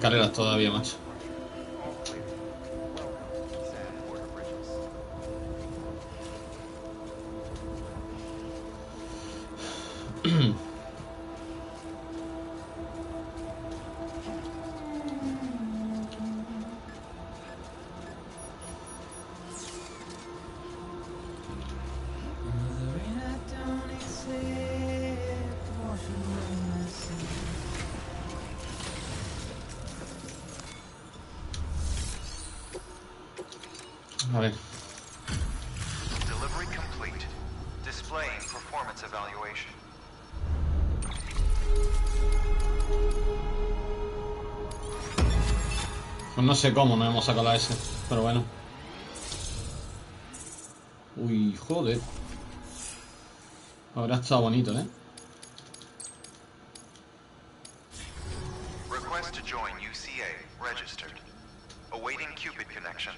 escaleras todavía, macho. A ver. Delivery complete. Displaying performance evaluation. Pues no sé cómo no hemos sacado la S, pero bueno. Uy, joder. Ahora está bonito, ¿eh? Request to join UCA. Registered. Awaiting Cupid connection.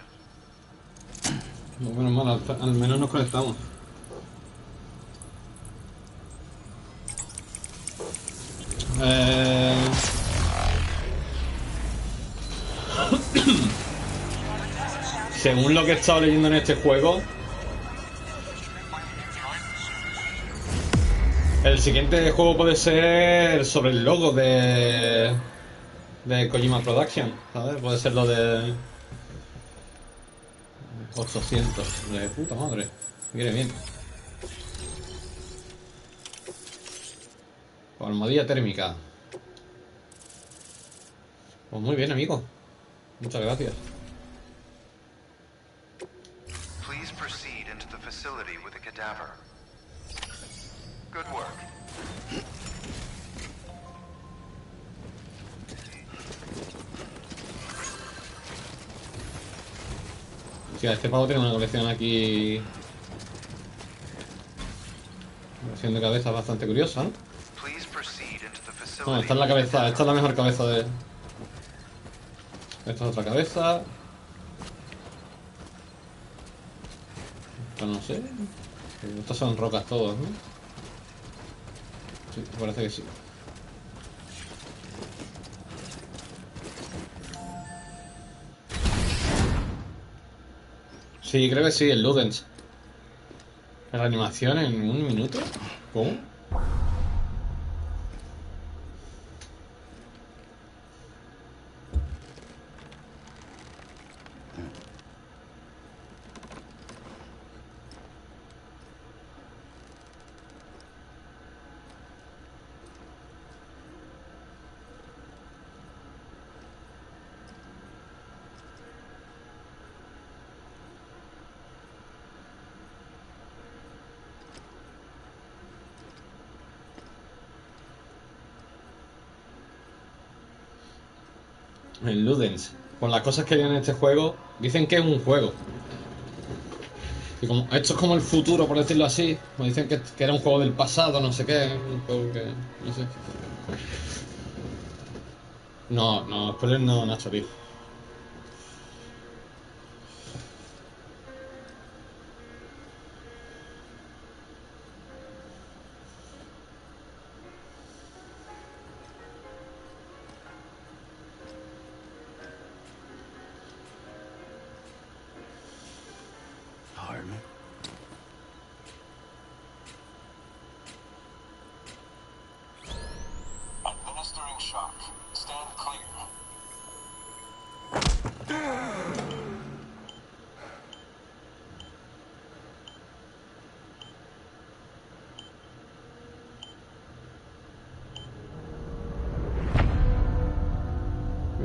Menos mal, al menos nos conectamos. Según lo que he estado leyendo en este juego, el siguiente juego puede ser sobre el logo de Kojima Production, ¿sabes? Puede ser lo de 800, de puta madre. Viene bien. Armadilla térmica. Pues muy bien, amigo. Muchas gracias. Please proceed into the facility with a cadaver. Good work. Hostia, este pavo tiene una colección aquí. Una colección de cabezas bastante curiosa, ¿no? Please proceed into the facility. Bueno, esta es la cabeza, esta es la mejor cabeza de. Esta es otra cabeza. Esta no sé. Estas son rocas todas, ¿no? Sí, parece que sí. Sí, creo que sí, el Ludens. La animación en un minuto. ¿Cómo? El Ludens. Con las cosas que hay en este juego, dicen que es un juego. Y como esto es como el futuro, por decirlo así. Me dicen que era un juego del pasado, no sé qué. Un juego que. No sé. No, no, spoiler no, Nacho, tío. Heartman. Administering shock. Stand clear.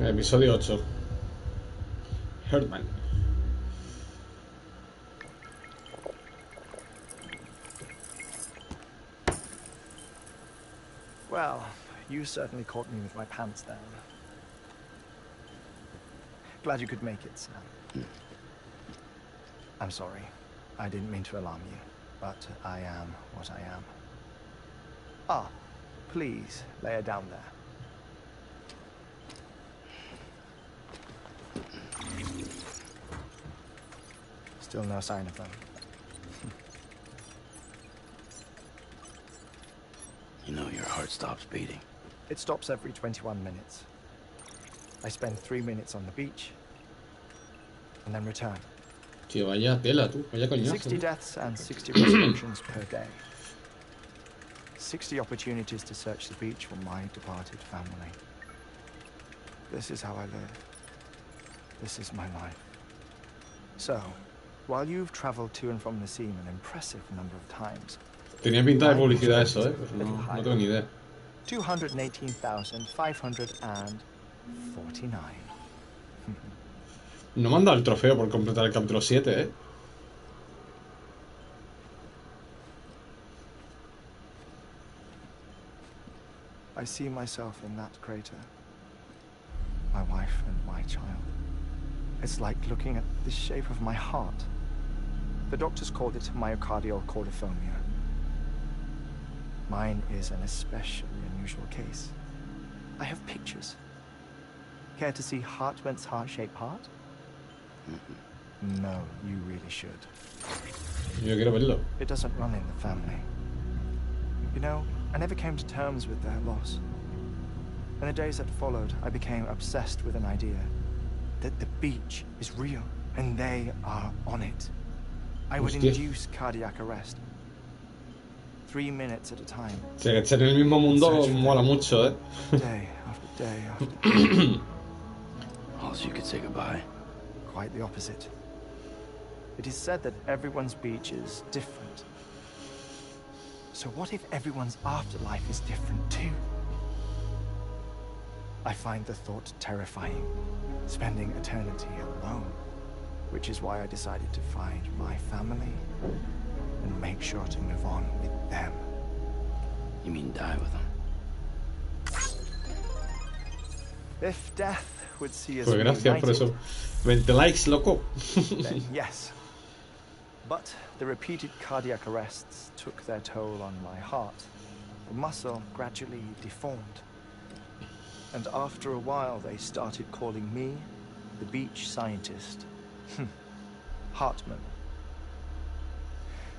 Episodio 8. Heartman. Well, you certainly caught me with my pants down. Glad you could make it, Sam. I'm sorry. I didn't mean to alarm you, but I am what I am. Ah, please, lay her down there. Still no sign of them. You know your heart stops beating. It stops every 21 minutes. I spend 3 minutes on the beach and then return. Tío, vaya tela, tú. Vaya coñazo. 60 deaths and 60 resurrections per day. 60 opportunities to search the beach for my departed family. This is how I live. This is my life. So, while you've traveled to and from the scene an impressive number of times... Tenía pinta de publicidad eso, ¿eh? Pues no tengo ni idea. 218,549. No me han dado el trofeo por completar el capítulo 7, ¿eh? I see myself in that crater. My wife and my child. It's like looking at the shape of my heart. The doctors called it myocardial cordiformia. Mine is an especially unusual case. I have pictures. Care to see Heartman's heart-shaped heart? No, you really should. Yo quiero verlo. It doesn't run in the family. You know, I never came to terms with their loss. In the days that followed, I became obsessed with an idea that the beach is real and they are on it. I would induce cardiac arrest. 3 minutes at a time. O sea, que estar en el mismo mundo mola mucho, ¿eh? Day after day after day. Also, you could say goodbye. Quite the opposite. It is said that everyone's beach is different. So what if everyone's afterlife is different too? I find the thought terrifying, spending eternity alone, which is why I decided to find my family and make sure to move on with them. You mean die with them? If death would see us Pues gracias por eso. 20 likes, loco. then yes. But the repeated cardiac arrests took their toll on my heart. The muscle gradually deformed. And after a while, they started calling me the beach scientist. Heartman.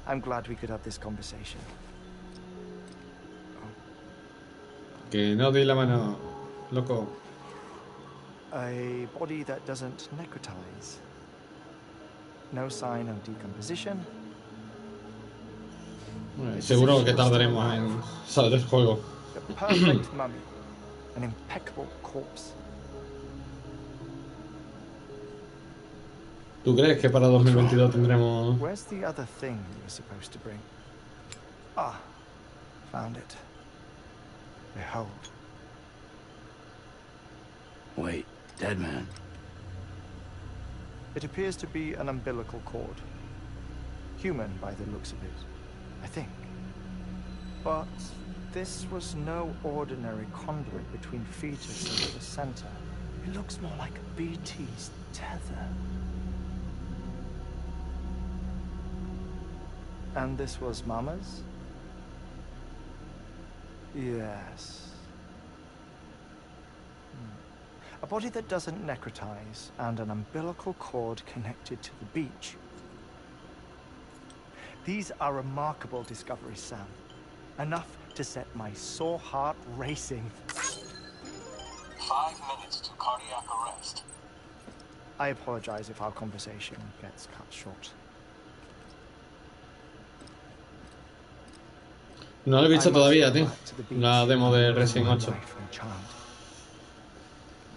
I'm glad we could have this conversation. Que no doy la mano, loco. A body that doesn't necrotize. No sign of decomposition. Bueno, seguro que tardaremos en salir del juego. The perfect mummy. An impeccable corpse. ¿Tú crees que para 2022 tendremos...? Where's the other thing you were supposed to bring? Ah, found it. Behold. Wait, dead man. It appears to be an umbilical cord. Human by the looks of it, I think. But this was no ordinary conduit between fetus and placenta. It looks more like a BT's tether. And this was Mama's? Yes. A body that doesn't necrotize and an umbilical cord connected to the beach. These are remarkable discoveries, Sam. Enough to set my sore heart racing. 5 minutes to cardiac arrest. I apologize if our conversation gets cut short. No lo he visto todavía, tío. La demo de Resident 8.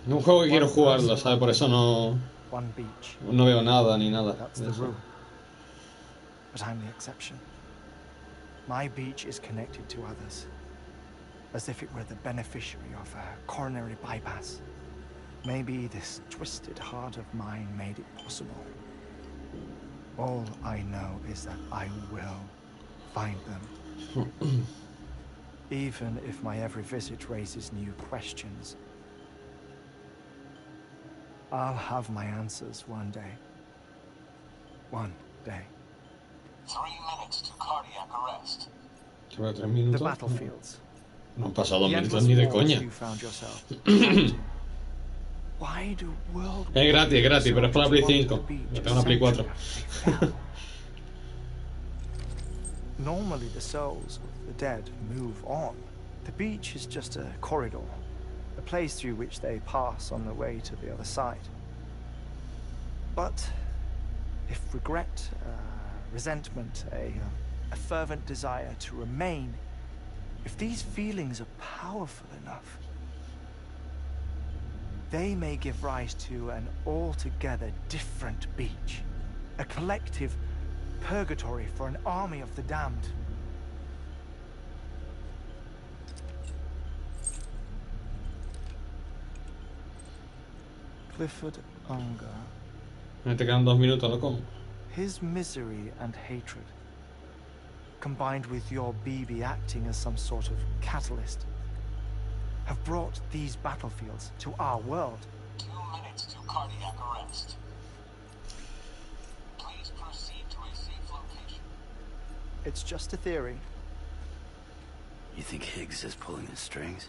Es un juego que quiero jugarlo, ¿sabes? Por eso no veo nada ni nada de eso. But I'm the exception. My beach is connected to others, as if it were the beneficiary of a coronary bypass. Maybe this twisted heart of mine made it possible. All I know is that I will find them. Even if my every visit raises new questions, I'll have my answers one day. One day. 3 minutes to cardiac arrest. ¿Lleva 3 The minutos? battlefields. No han pasado 2 The minutos endless ni de wars coña. you found yourself. Why do world Es gratis, pero es para la Play 5. Yo tengo una Play 4. Normally the souls of the dead move on. The beach is just a corridor, a place through which they pass on the way to the other side. But if regret, resentment, a fervent desire to remain, if these feelings are powerful enough, they may give rise to an altogether different beach, a collective purgatory for an army of the damned. Clifford Unger. Me te quedan 2 minutos, ¿no? ¿Cómo? His misery and hatred, combined with your BB acting as some sort of catalyst, have brought these battlefields to our world. 2 minutes to cardiac arrest. Please proceed to a safe location. It's just a theory. You think Higgs is pulling the strings?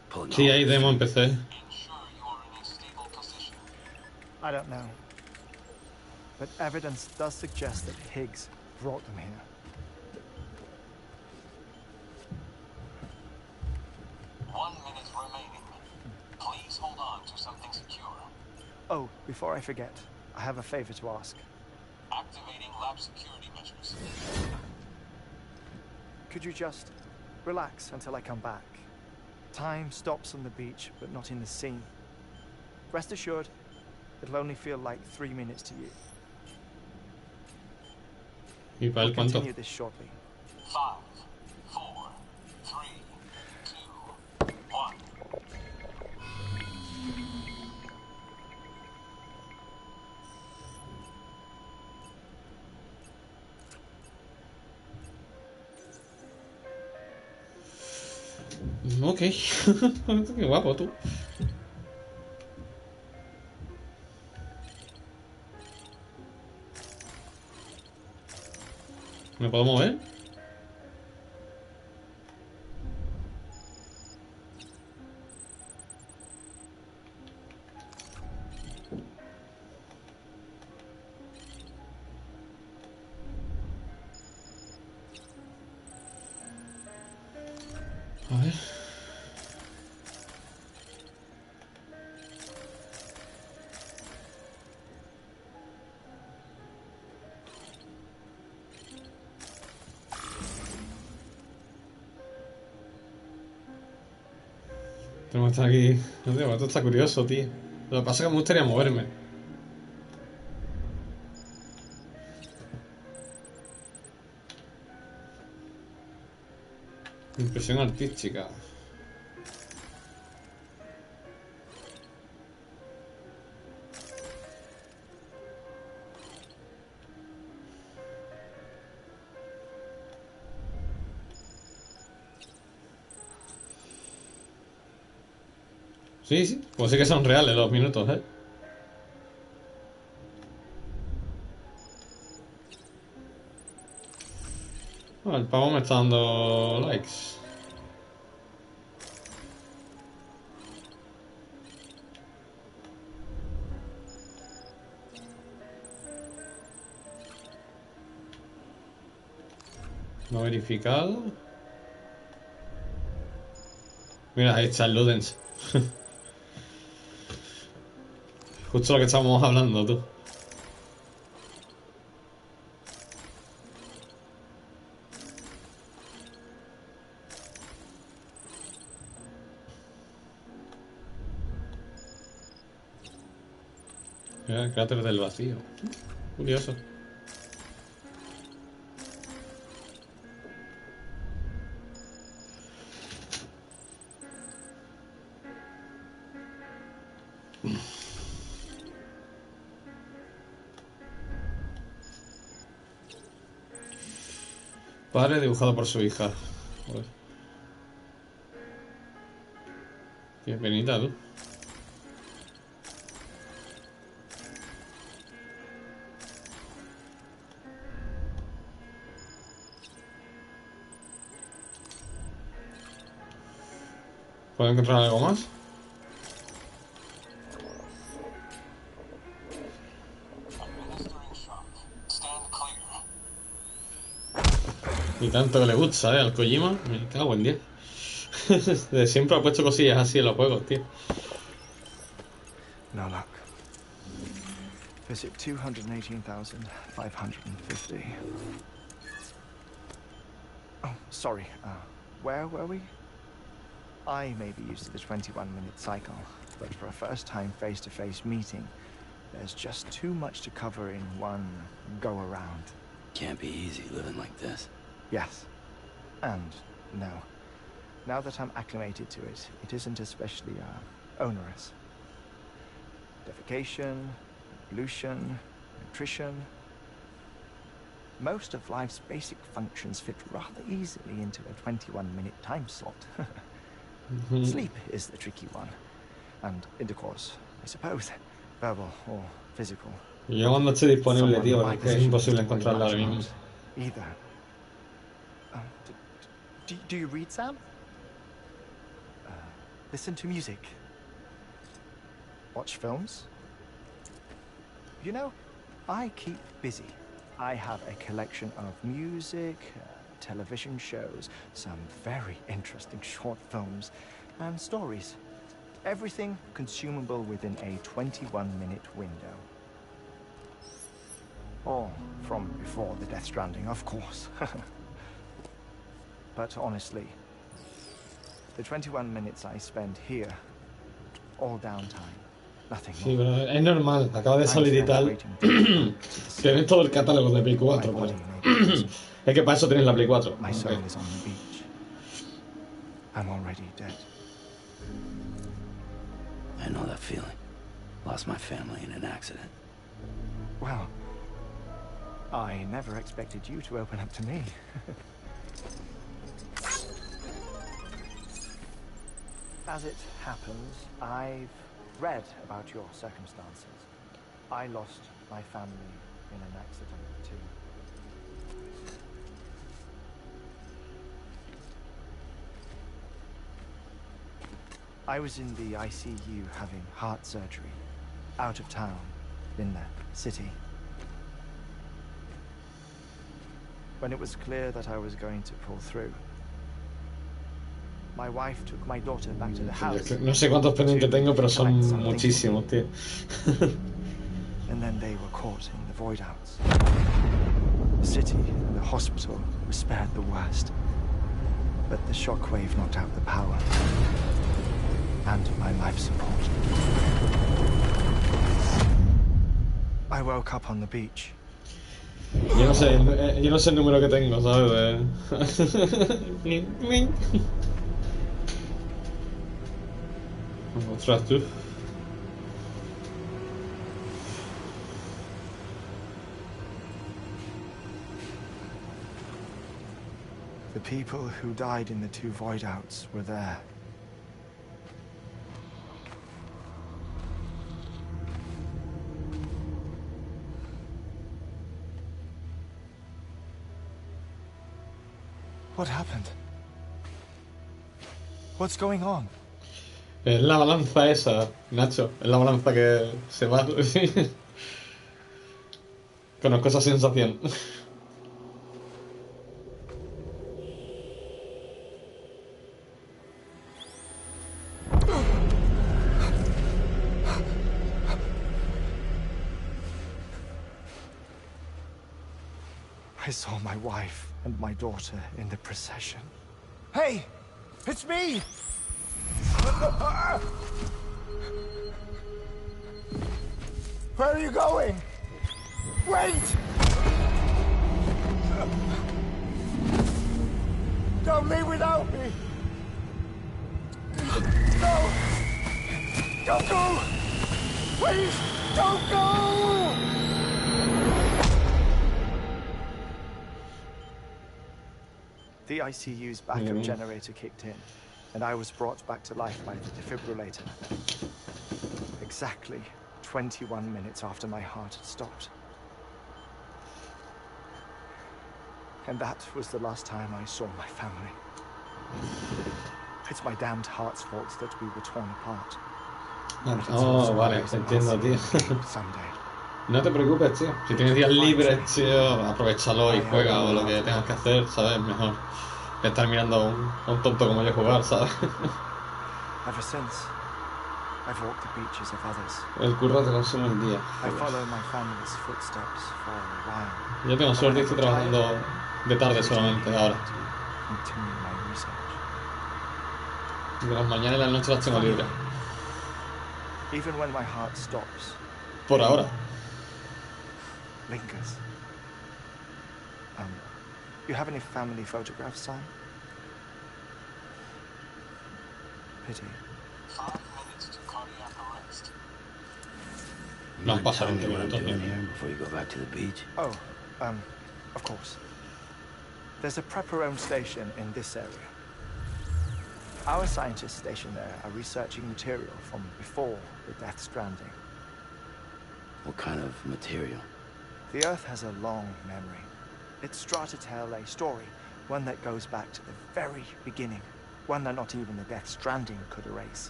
Pulling Sí, all hay the demo en strings? PC. Ensure you are in a stable position. I don't know. But evidence does suggest that Higgs brought them here. One minute remaining. Please hold on to something secure. Oh, before I forget, I have a favor to ask. Activating lab security measures. Could you just relax until I come back? Time stops on the beach, but not in the scene. Rest assured, it'll only feel like 3 minutes to you. ¿Y para We'll él cuánto? continue this shortly. 5, 4, 3, 2, 1. Ok. Qué guapo tú. ¿Me puedo mover? A ver. Tenemos que estar aquí. No sé, esto está curioso, tío. Lo que pasa es que me gustaría moverme. Impresión artística. Sí, sí. Pues sí que son reales los minutos, ¿eh? Ah, el pavo me está dando likes. No verificado. Mira, ahí está el Ludens. Justo lo que estábamos hablando, tú. Mira, el cráter del vacío. Curioso. Padre dibujado por su hija. Joder. Qué penita, tú. ¿Puedo encontrar algo más? Administering shock. Stand clear. Y tanto que le gusta, al Kojima. Me cago en 10. Siempre ha puesto cosillas así en los juegos, tío. No luck. Visit 218,550. Oh, sorry. Where were we? I may be used to the 21-minute cycle, but for a first-time face-to-face meeting, there's just too much to cover in one go-around. Can't be easy living like this. Yes. And no. Now that I'm acclimated to it, it isn't especially onerous. Defecation, pollution, nutrition. Most of life's basic functions fit rather easily into a 21-minute time slot. Sleep is the tricky one. And intercourse, I suppose. Verbal or physical. Yo cuando estoy disponible, tío, porque es imposible encontrarla ahora mismo. Either. Do you read, Sam? Listen to music. Watch films. You know, I keep busy. I have a collection of music, television shows, some very interesting short films, and stories. Everything consumable within a 21-minute window. All from before the Death Stranding, of course. But honestly, the 21 minutes I spend here, all downtime, nothing Sí, more. pero es normal, acaba de salir y tal. Tienes todo el catálogo de Play 4, pero... Es que para eso tienes la Play 4. My soul is on the beach. I'm already dead. I know that feeling. Lost my family in an accident. Well, I never expected you to open up to me. As it happens, I've read about your circumstances. I lost my family in an accident too. I was in the ICU having heart surgery, out of town, in the city. When it was clear that I was going to pull through, my wife took my daughter back to the house. No sé cuántos pendientes tengo, pero son muchísimos, tío. And then they were caught in the void outs. The city and the hospital were spared the worst, but the shockwave knocked out the power and my life support. I woke up on the beach. Yo no sé el número que tengo, ¿sabes? Ostras, tú. The people who died in the two void outs were there. What happened? What's going on? Es la balanza esa, Nacho. Es la balanza que se va. Conozco esa sensación. I saw my wife and my daughter in the procession. Hey! It's me! Where are you going? Wait! Don't leave without me! No! Don't go! Please, don't go! The ICU's backup generator kicked in, and I was brought back to life by the defibrillator. Exactly 21 minutes after my heart had stopped. And that was the last time I saw my family. It's my damned heart's fault that we were torn apart. Oh, vale, te entiendo, tío. No te preocupes, tío. Si tienes días libres, tío, aprovechalo y juega o lo que tengas que hacer, ¿sabes? Mejor. Que estar mirando a un tonto como yo jugar, ¿sabes? Ever since, I've walked the beaches of others. El curro te consume el día. I follow my family's footsteps for a while. Yo tengo suerte y estoy trabajando de tarde I solamente return ahora. to continue my research. De las mañanas y las noches las tengo libres. Even when my heart stops, Por ahora. lingers. You have any family photographs, Sam? Pity. 5 minutes to cardiac arrest. No han Mind pasado telling 20 me what I'm minutos. doing Ni. here before you go back to the beach? Oh, of course. There's a prepper-owned station in this area. Our scientists stationed there are researching material from before the Death Stranding. What kind of material? The Earth has a long memory. It's trying to tell a story, one that goes back to the very beginning, one that not even the Death Stranding could erase.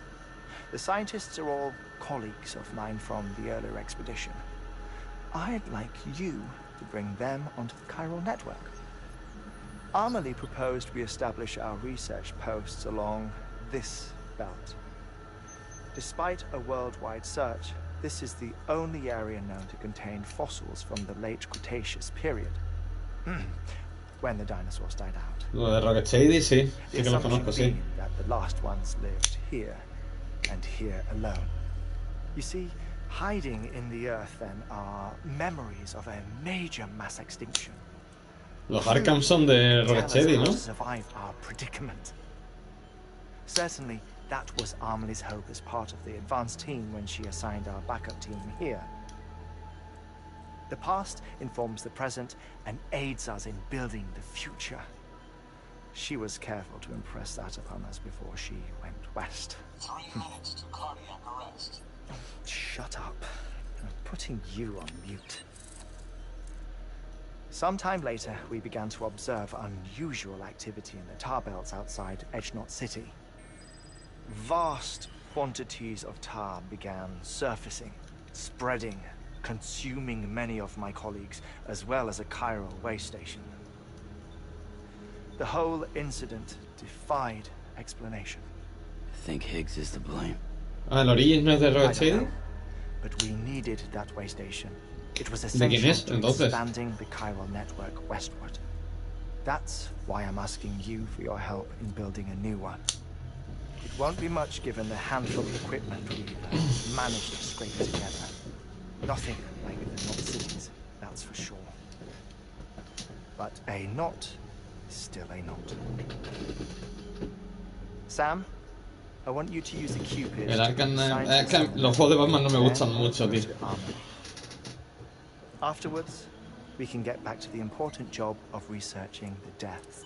The scientists are all colleagues of mine from the earlier expedition. I'd like you to bring them onto the chiral network. Amelie proposed we establish our research posts along this belt. Despite a worldwide search, this is the only area known to contain fossils from the late Cretaceous period, when the dinosaurs died out. Lo de Rocksteady, sí. The Sí que lo assumption conozco, sí. being that the last ones lived here, and here alone. You see, hiding in the earth then are memories of a major mass extinction. Los Arkham son de Tell us Rocksteady, how ¿no? to survive our predicament. Certainly, that was Amelie's hope as part of the advanced team when she assigned our backup team here. The past informs the present and aids us in building the future. She was careful to impress that upon us before she went west. 3 minutes to cardiac arrest. Shut up. I'm putting you on mute. Sometime later, we began to observe unusual activity in the tar belts outside Edgenot City. Vast quantities of tar began surfacing, spreading, consuming many of my colleagues, as well as a chiral way station. The whole incident defied explanation. I think Higgs is to blame. Ah, el Origins no es de I don't Rocksteady. know, but we needed that way station. It was ¿De quién essential es, to entonces? expanding the chiral network westward. That's why I'm asking you for your help in building a new one. It won't be much given the handful of equipment we've managed to scrape together. Nothing like the knot cities, that's for sure. But a knot is still a knot. Sam, I want you to use the Cupid. El to Arkham. assign Es que some los juegos de Batman no me then gustan mucho, tío. to Armory. Afterwards, we can get back to the important job of researching the deaths.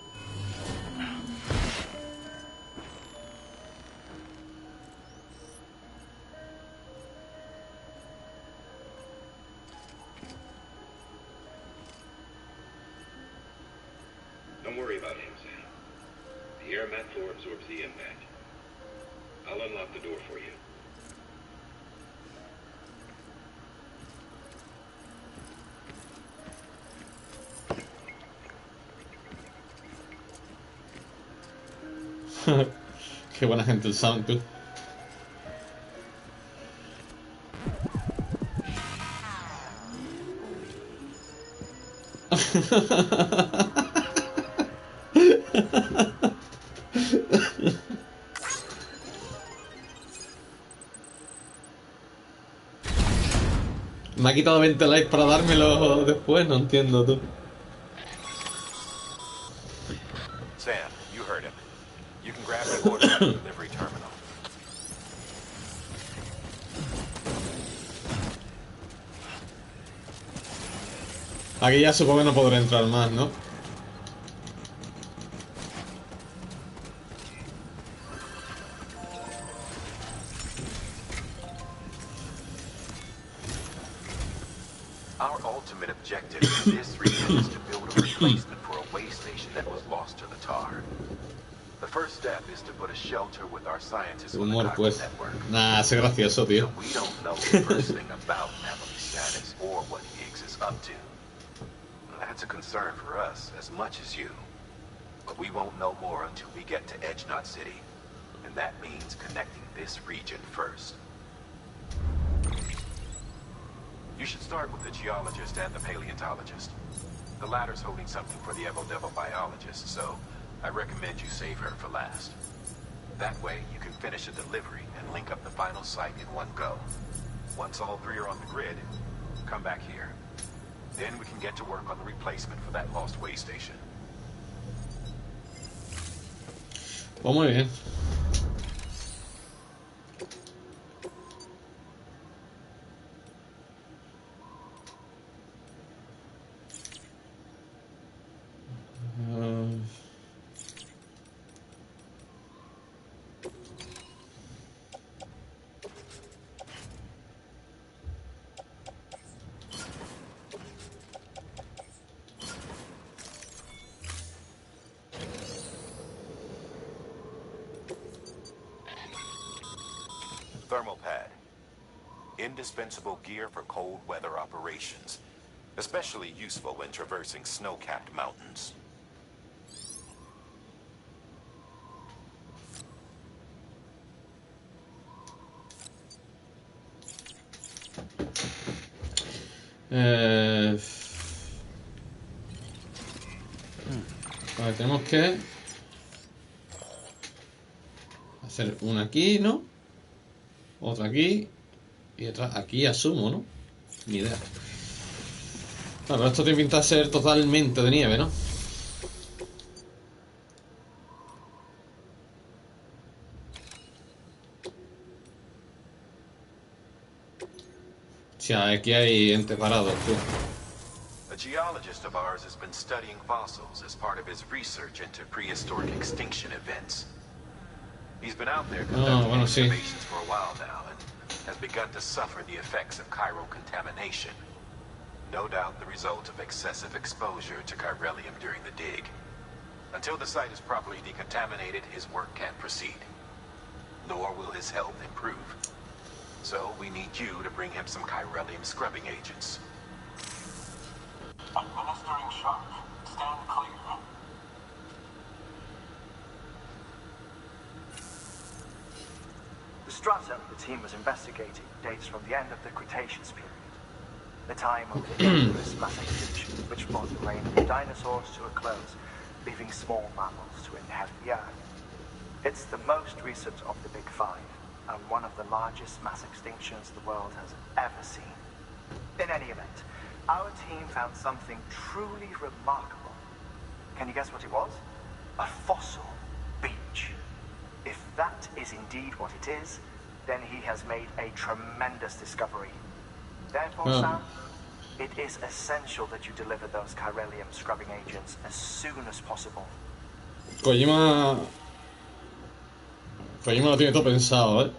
Don't worry about him, Sam. The air mat floor absorbs the impact. I'll unlock the door for you. Qué buena gente el Sound, tú. Me ha quitado 20 likes para dármelo después, no entiendo tú. Sam, you heard him. You can grab the order at the delivery terminal. Aquí ya supongo que no podré entrar más, ¿no? Our ultimate objective in this region is to build a replacement for a way station that was lost to the tar. The first step is to put a shelter with our scientists on the Humor, chiral pues. network. Nah, es gracioso, tío. So we don't know the first thing about Amelie's status or what Higgs is up to. That's a concern for us as much as you. But we won't know more until we get to Edge Knot City. And that means connecting this region first. You should start with the geologist and the paleontologist. The latter's holding something for the Evo-Devo biologist, so I recommend you save her for last. That way, you can finish a delivery and link up the final site in one go. Once all three are on the grid, come back here. Then we can get to work on the replacement for that lost way station. Pues muy bien. Thermal pad. Indispensable gear for cold weather operations. Especially useful when traversing snow-capped mountains. Vale, tenemos que hacer una aquí, ¿no? Otra aquí y otra aquí, asumo, ¿no? Ni idea. Bueno, pero esto tiene pinta de ser totalmente de nieve, ¿no? O sea, aquí hay entes parados, tú. A geologist of ours has been studying fossils as part of his research into prehistoric extinction events. He's been out there conducting excavations for a while now and has begun to suffer the effects of chiral contamination. No doubt the result of excessive exposure to chiralium during the dig. Until the site is properly decontaminated, his work can't proceed. Nor will his health improve. So we need you to bring him some chiralium scrubbing agents. Administering charge. Stand clear. The strata the team was investigating dates from the end of the Cretaceous period, the time of the dangerous mass extinction which brought the reign of the dinosaurs to a close, leaving small mammals to inherit the Earth. It's the most recent of the Big Five, and one of the largest mass extinctions the world has ever seen. In any event, our team found something truly remarkable. Can you guess what it was? A fossil beach. If that is indeed what it is, then he has made a tremendous discovery. Therefore, Sam, it is essential that you deliver those chiralium scrubbing agents as soon as possible. Kojima lo tiene todo pensado, ¿eh?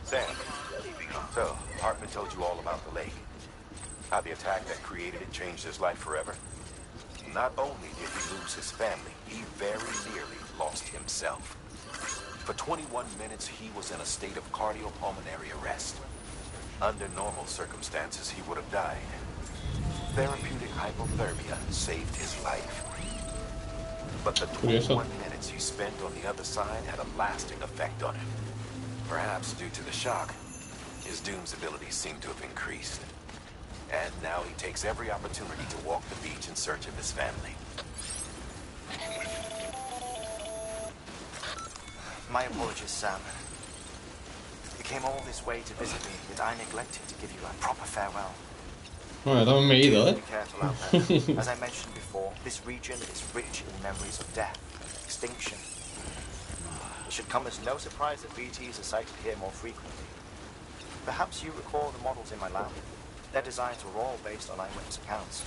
Sam, so Heartman told you all about the lake. How the attack that created it changed his life forever. Not only did he lose his family, he very nearly lost himself. For 21 minutes, he was in a state of cardiopulmonary arrest. Under normal circumstances, he would have died. Therapeutic hypothermia saved his life. But the 21 minutes he spent on the other side had a lasting effect on him. Perhaps due to the shock, his Doom's abilities seem to have increased. And now he takes every opportunity to walk the beach in search of his family. My apologies, Sam. You came all this way to visit me, yet I neglected to give you a proper farewell. Bueno, también me he ido, ¿eh? Be careful out there. As I mentioned before, this region is rich in memories of death, extinction. It should come as no surprise that BTs are sighted here more frequently. Perhaps you recall the models in my lab. Their designs were all based on eyewitness accounts.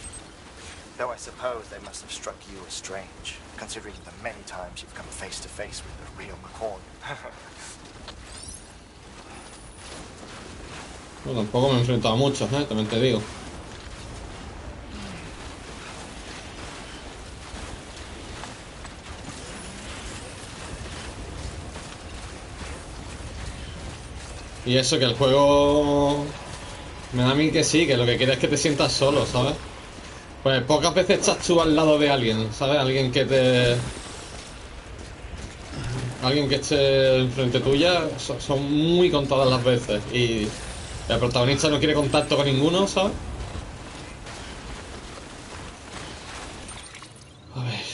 Though I suppose they must have struck you as strange, considering the many times you've come face to face with the real McCall. No, tampoco me he enfrentado a muchos, también te digo. Y eso, que el juego me da a mí que sí, que lo que quiere es que te sientas solo, ¿sabes? Pues pocas veces estás tú al lado de alguien, ¿sabes? Alguien que esté enfrente tuya, son muy contadas las veces. Y el protagonista no quiere contacto con ninguno, ¿sabes? A ver.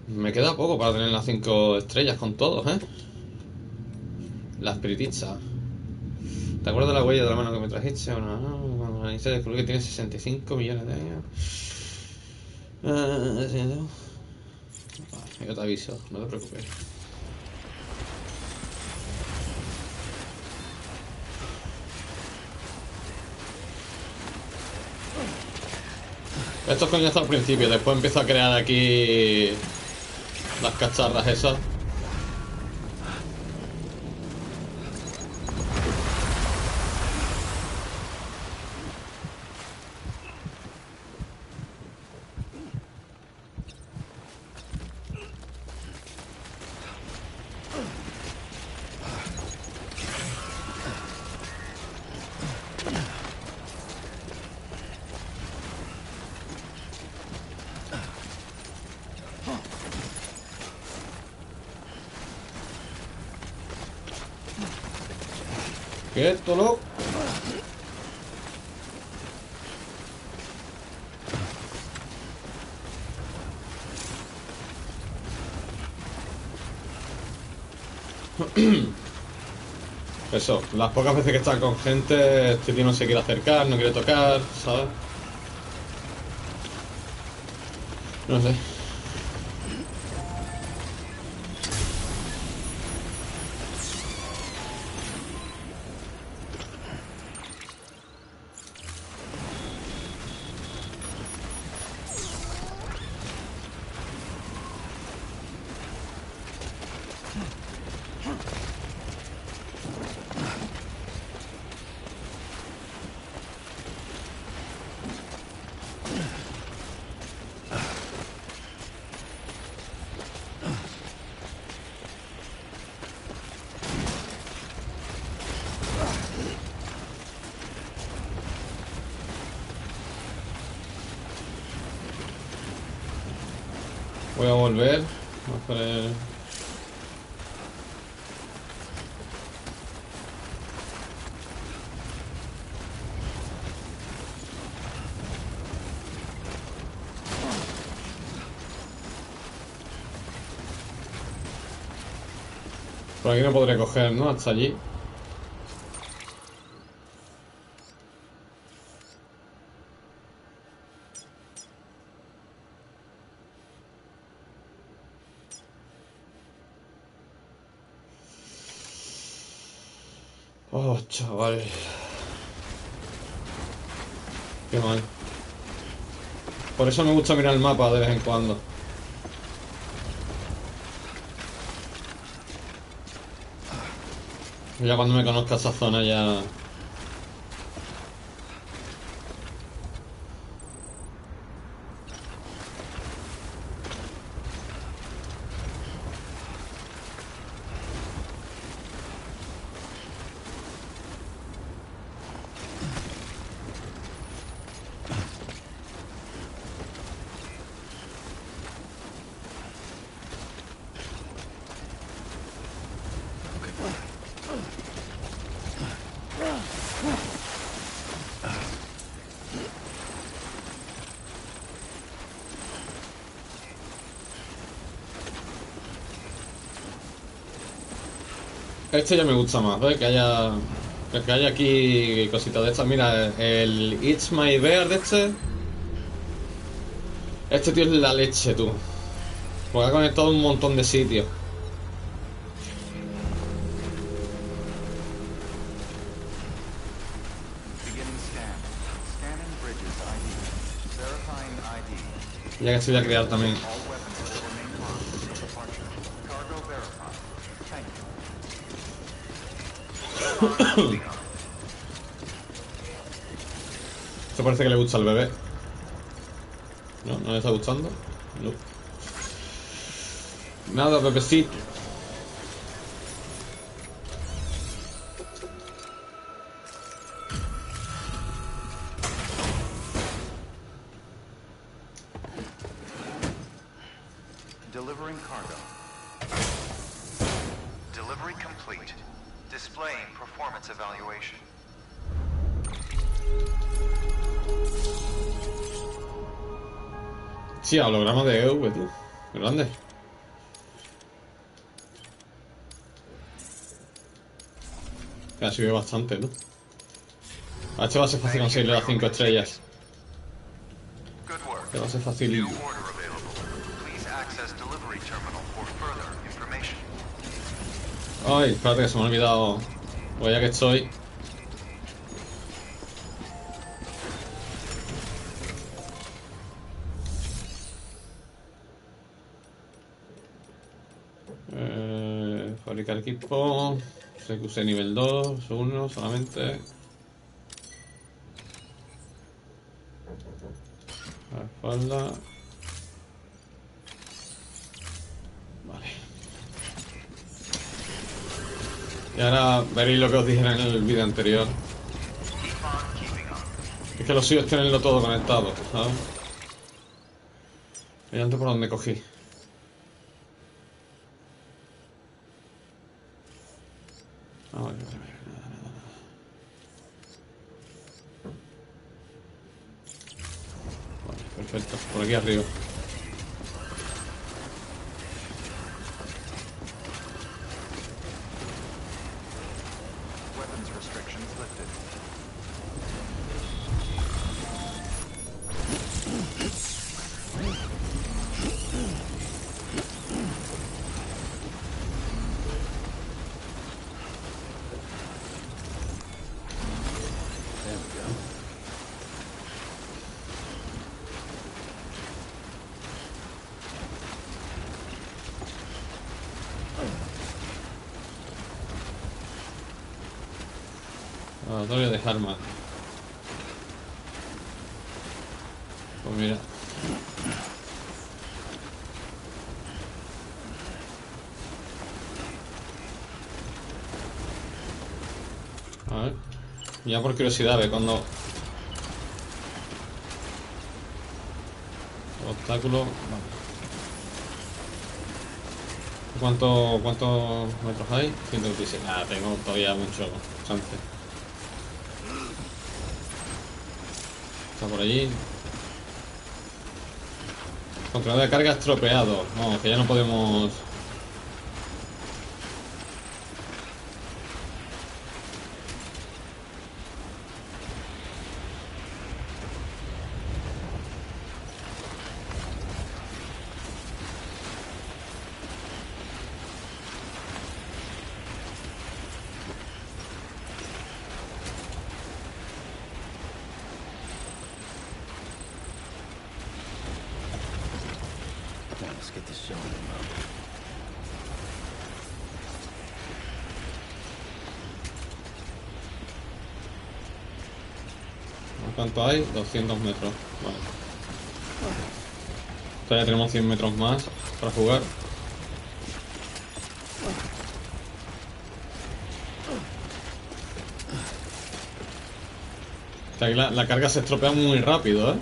Me queda poco para tener las 5 estrellas con todos, ¿eh? La espiritista. ¿Te acuerdas de la huella de la mano que me trajiste? Bueno, no, se descubrió que tiene 65 millones de años. Yo te aviso, no te preocupes. Esto es coñazo al principio, después empiezo a crear aquí las cacharras esas. Quieto, loco. Eso, las pocas veces que estás con gente, este tío no se quiere acercar, no quiere tocar, ¿sabes? No sé. Voy a volver. Vamos a poner... Por aquí no podré coger, ¿no? Hasta allí. Oh, chaval. Qué mal. Por eso me gusta mirar el mapa de vez en cuando. Ya cuando me conozca esa zona ya... Este ya me gusta más, ¿ves? Que haya aquí cositas de estas. Mira, el It's My Bear de este. Este tío es la leche, tú. Porque ha conectado un montón de sitios. Ya que estoy a crear también. All weapons will remain locked until departure. Cargo verified. Thank you. Esto parece que le gusta al bebé. No, no le está gustando. No. Nada, bebecito. Delivering cargo. Delivery complete. Displaying performance evaluation. Sí, holograma de EV, tú. Qué grande. Ha subido bastante, ¿no? A este va a ser fácil conseguirle las 5 estrellas. Good work. Este va a ser fácil. New order available. Please access delivery terminal for further information. Ay, espérate que se me ha olvidado. Pues ya que estoy. Fabricar equipo. Sé que usé nivel 2, 1 solamente. La espalda. Vale. Y ahora veréis lo que os dije en el vídeo anterior. Es que lo suyo es tenerlo todo conectado, ¿sabes? Y antes por donde cogí. Vale, perfecto, por aquí arriba. Weapons restrictions lifted. Laboratorio de Heartman. Pues mira. A ver. Ya por curiosidad, ve cuando. Obstáculo. ¿Cuántos metros hay? 126. Ah, tengo todavía mucho chance. Está por allí. Controlador de carga estropeado. Vamos, que ya no podemos. Okay, let's get this show in the mode. ¿Cuánto hay? 200 metros. Vale. Todavía tenemos 100 metros más para jugar. O sea, que la carga se estropea muy rápido, ¿eh?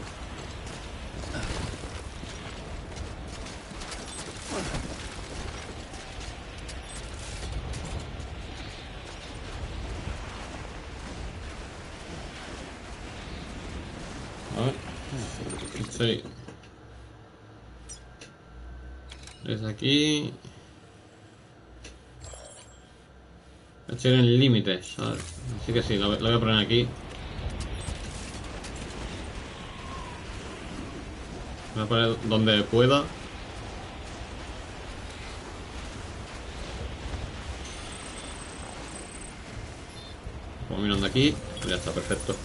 A ver. Estoy. Desde aquí. Estoy en el límite, ¿sabes? Así que sí, lo voy a poner aquí. Voy a poner donde pueda. Como mirando aquí, ya está, perfecto.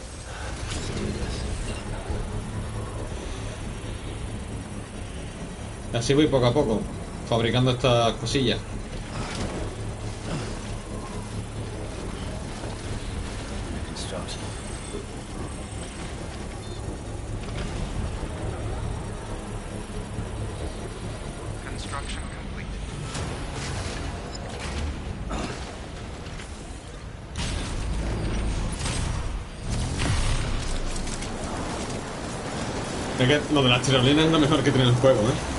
Y así voy poco a poco, fabricando estas cosillas. Construction complete. Es que lo de las tirolinas es lo mejor que tiene el juego, ¿eh?